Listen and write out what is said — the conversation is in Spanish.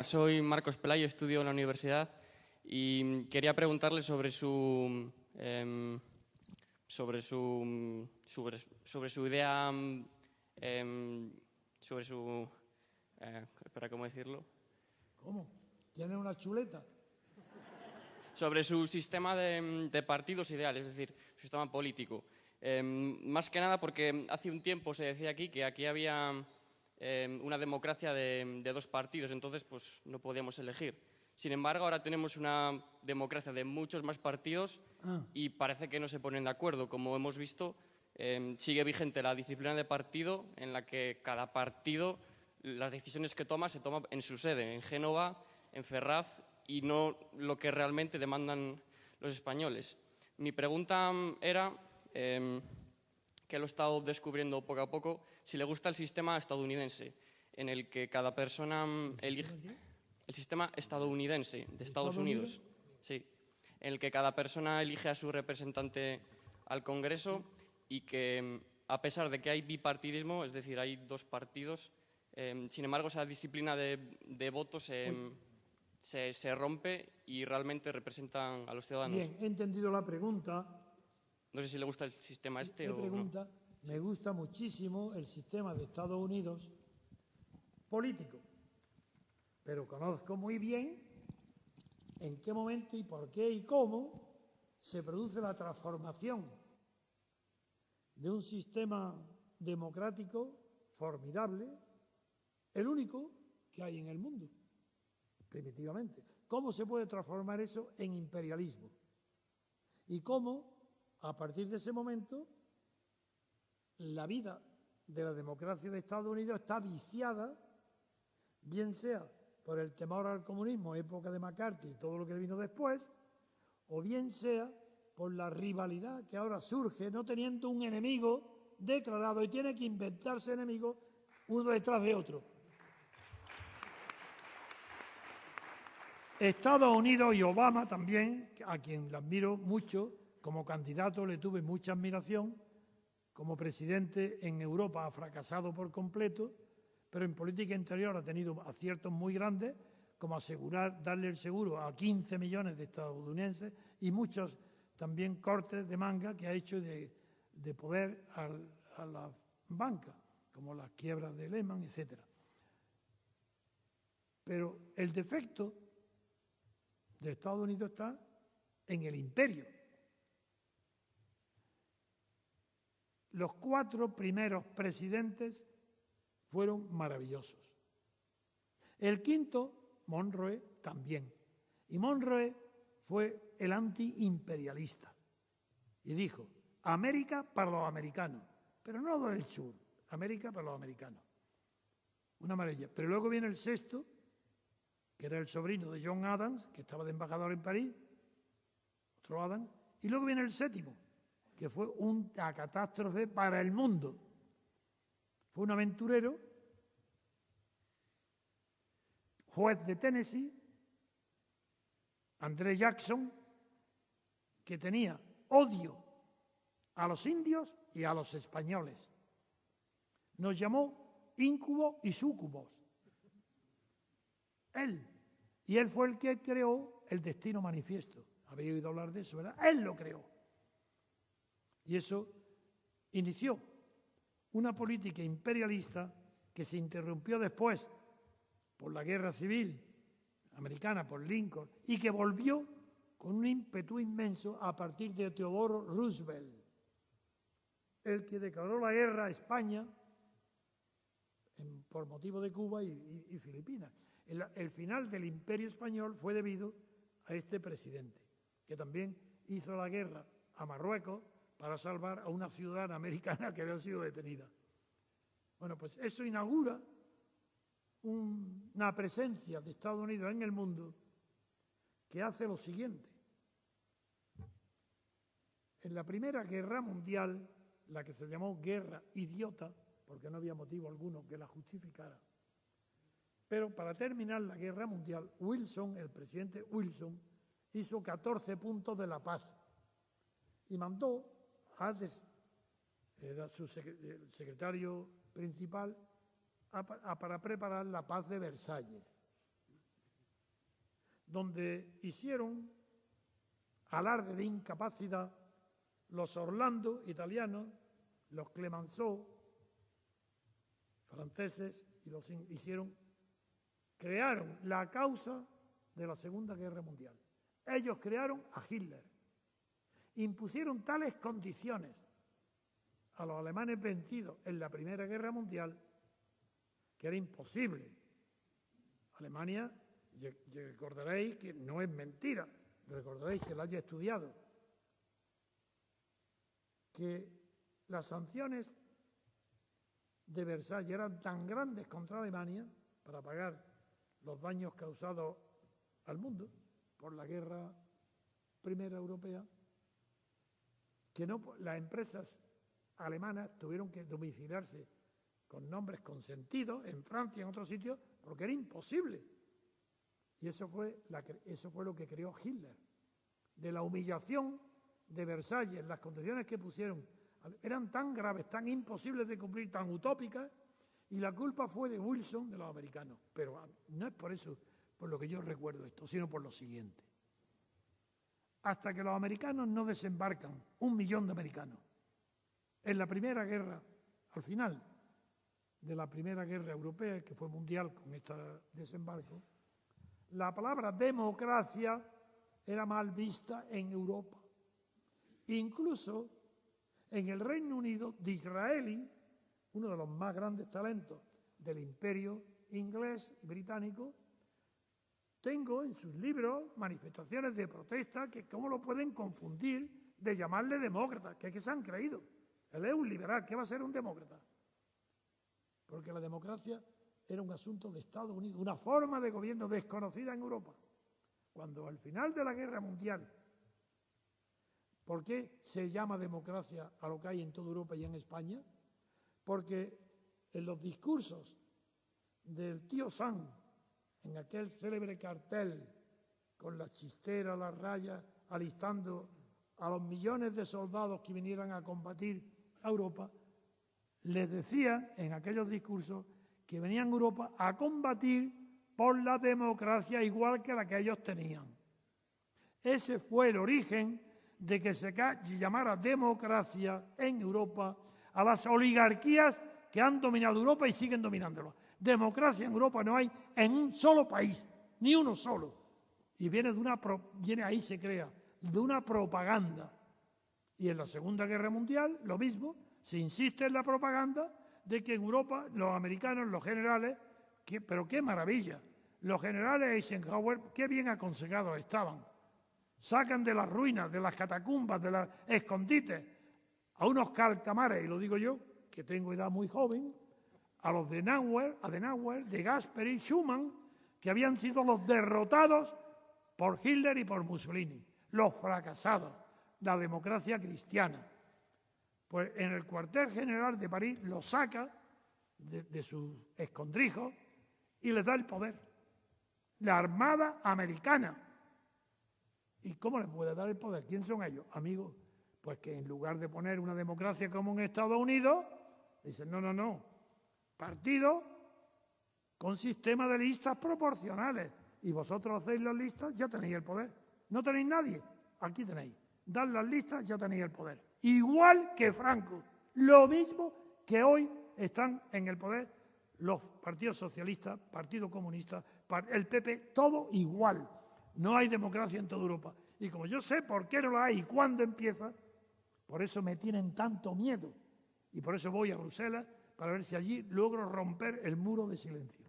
Soy Marcos Pelayo, estudio en la universidad y quería preguntarle sobre su idea, sobre su, espera, ¿cómo decirlo? ¿Cómo? ¿Tiene una chuleta? Sobre su sistema de partidos ideales, es decir, su sistema político. Más que nada porque hace un tiempo se decía aquí que aquí había una democracia de dos partidos, entonces pues no podíamos elegir. Sin embargo, ahora tenemos una democracia de muchos más partidos y parece que no se ponen de acuerdo. Como hemos visto, sigue vigente la disciplina de partido en la que cada partido, las decisiones que toma, se toman en su sede, en Génova, en Ferraz, y no lo que realmente demandan los españoles. Mi pregunta era, que lo he estado descubriendo poco a poco, si le gusta el sistema estadounidense, en el que cada persona elige... El sistema estadounidense, de Estados Unidos. Sí, en el que cada persona elige a su representante al Congreso y que, a pesar de que hay bipartidismo, es decir, hay dos partidos, sin embargo, esa disciplina de votos se rompe y realmente representan a los ciudadanos. Bien, he entendido la pregunta. No sé si le gusta el sistema o no. Me gusta muchísimo el sistema de Estados Unidos político, pero conozco muy bien en qué momento y por qué y cómo se produce la transformación de un sistema democrático formidable, el único que hay en el mundo, primitivamente. ¿Cómo se puede transformar eso en imperialismo? Y cómo, a partir de ese momento, la vida de la democracia de Estados Unidos está viciada, bien sea por el temor al comunismo, época de McCarthy y todo lo que vino después, o bien sea por la rivalidad que ahora surge, no teniendo un enemigo declarado, y tiene que inventarse enemigos uno detrás de otro. Estados Unidos y Obama también, a quien le admiro mucho, como candidato le tuve mucha admiración, como presidente en Europa ha fracasado por completo, pero en política interior ha tenido aciertos muy grandes, como darle el seguro a 15 millones de estadounidenses y muchos también cortes de manga que ha hecho de poder a la banca, como las quiebras de Lehman, etc. Pero el defecto de Estados Unidos está en el imperio. Los 4 primeros presidentes fueron maravillosos. El quinto, Monroe, también. Y Monroe fue el antiimperialista. Y dijo, América para los americanos, pero no del sur, América para los americanos. Una maravilla. Pero luego viene el sexto, que era el sobrino de John Adams, que estaba de embajador en París, otro Adams, y luego viene el séptimo, que fue una catástrofe para el mundo. Fue un aventurero, juez de Tennessee, André Jackson, que tenía odio a los indios y a los españoles. Nos llamó íncubos y súcubos. Y él fue el que creó el Destino Manifiesto. Habéis oído hablar de eso, ¿verdad? Él lo creó. Y eso inició una política imperialista que se interrumpió después por la Guerra Civil Americana, por Lincoln, y que volvió con un ímpetu inmenso a partir de Theodore Roosevelt, el que declaró la guerra a España por motivo de Cuba y Filipinas. El final del Imperio Español fue debido a este presidente, que también hizo la guerra a Marruecos para salvar a una ciudadana americana que había sido detenida. Bueno, pues eso inaugura una presencia de Estados Unidos en el mundo que hace lo siguiente. En la Primera Guerra Mundial, la que se llamó Guerra Idiota, porque no había motivo alguno que la justificara, pero para terminar la Guerra Mundial, el presidente Wilson, hizo 14 puntos de la paz y mandó era su secretario principal, para preparar la paz de Versalles. donde hicieron alarde de incapacidad los Orlando italianos, los Clemenceau franceses, y los crearon la causa de la Segunda Guerra Mundial. Ellos crearon a Hitler, impusieron tales condiciones a los alemanes vencidos en la Primera Guerra Mundial que era imposible. Alemania, recordaréis que no es mentira, recordaréis que lo haya estudiado, que las sanciones de Versalles eran tan grandes contra Alemania para pagar los daños causados al mundo por la guerra primera europea, que las empresas alemanas tuvieron que domiciliarse con nombres consentidos en Francia y en otros sitios porque era imposible. Y eso fue lo que creó Hitler. De la humillación de Versalles, las condiciones que pusieron eran tan graves, tan imposibles de cumplir, tan utópicas, y la culpa fue de Wilson, de los americanos. Pero no es por eso por lo que yo recuerdo esto, sino por lo siguiente. Hasta que los americanos no desembarcan, 1 millón de americanos, en la Primera Guerra, al final de la Primera Guerra Europea, que fue mundial con este desembarco, la palabra democracia era mal vista en Europa. Incluso en el Reino Unido, Disraeli, uno de los más grandes talentos del imperio inglés y británico, tengo en sus libros manifestaciones de protesta que cómo lo pueden confundir de llamarle demócrata, que es que se han creído. Él es un liberal, ¿qué va a ser un demócrata? Porque la democracia era un asunto de Estados Unidos, una forma de gobierno desconocida en Europa. Cuando al final de la Guerra Mundial, ¿por qué se llama democracia a lo que hay en toda Europa y en España? Porque en los discursos del tío Sam, en aquel célebre cartel con la chistera, las rayas, alistando a los millones de soldados que vinieran a combatir a Europa, les decía en aquellos discursos que venían a Europa a combatir por la democracia igual que la que ellos tenían. Ese fue el origen de que se llamara democracia en Europa a las oligarquías que han dominado Europa y siguen dominándola. Democracia en Europa no hay en un solo país, ni uno solo. Y viene ahí se crea, de una propaganda. Y en la Segunda Guerra Mundial, lo mismo, se insiste en la propaganda de que en Europa los americanos, los generales, pero qué maravilla, los generales Eisenhower, qué bien aconsejados estaban. Sacan de las ruinas, de las catacumbas, de los escondites, a unos calcamares, y lo digo yo, que tengo edad muy joven, a los de Adenauer, de Gasperi, Schumann, que habían sido los derrotados por Hitler y por Mussolini, los fracasados, la democracia cristiana. Pues en el cuartel general de París los saca de sus escondrijos y les da el poder. La Armada Americana. ¿Y cómo les puede dar el poder? ¿Quién son ellos? Amigos, pues que en lugar de poner una democracia como en Estados Unidos, dicen no. Partido con sistema de listas proporcionales. Y vosotros hacéis las listas, ya tenéis el poder. No tenéis nadie, aquí tenéis. Dar las listas, ya tenéis el poder. Igual que Franco. Lo mismo que hoy están en el poder los partidos socialistas, Partido Comunista, el PP, todo igual. No hay democracia en toda Europa. Y como yo sé por qué no la hay y cuándo empieza, por eso me tienen tanto miedo. Y por eso voy a Bruselas, para ver si allí logro romper el muro de silencio.